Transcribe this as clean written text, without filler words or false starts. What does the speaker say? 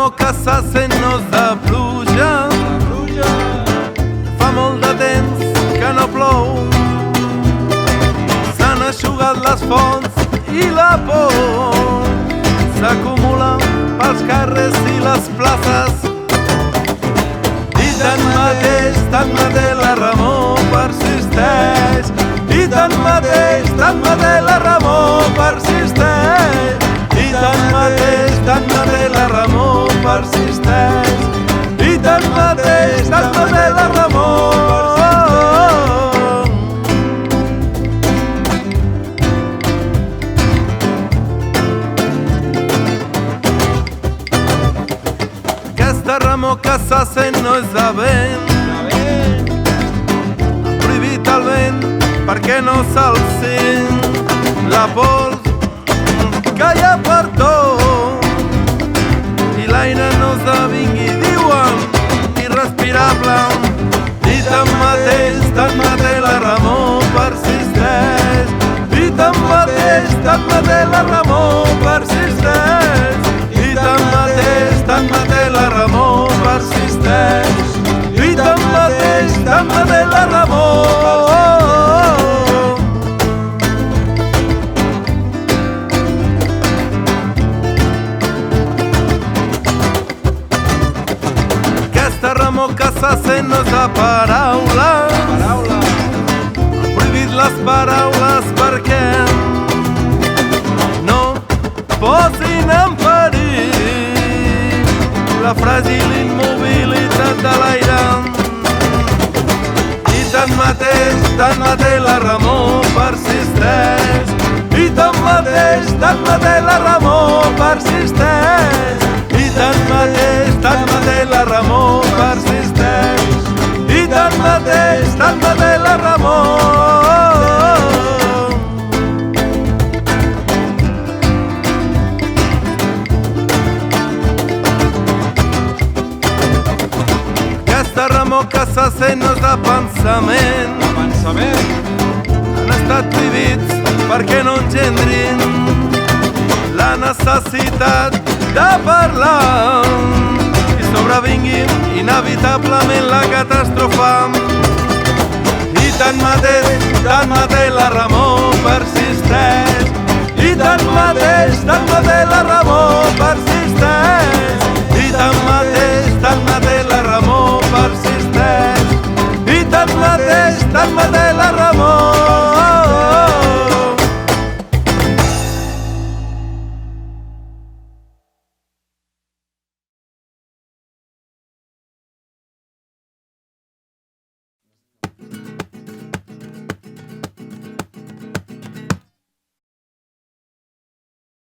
Ramó que se sent no és de pluja. Fa molt de temps que no plou. S'han eixugat les fonts i la por s'acumula pels carrers i les places. I tanmateix la remor persisteix. I tanmateix la remor persisteix. I tanmateix la remor persisteix. I tanmateix la remor. Aquesta remor que se sent no és de vent. Han prohibit el vent perquè no se'l sent. La pols que hi ha per tot i l'aire no esdevingui, diuen, irrespirable. I tanmateix la remor persisteix. I tanmateix la remor persisteix. I tanmateix la remor persisteix. I tanmateix la remor. Aquesta remor que se sent no és de paraules. Han prohibit les paraules perquè no posin en perill la fràgil immobilitat de l'aire. I tanmateix la remor persisteix. I tanmateix la remor persisteix. I tanmateix la remor persisteix. I tanmateix la remor. Aquesta remor que se sent no és de pensament. Han estat prohibits perquè no engendrin la necessitat de parlar i sobrevingui inevitablement la catàstrofe. I tanmateix la remor persisteix. I tanmateix la remor persisteix. I tanmateix la remor persisteix. I tanmateix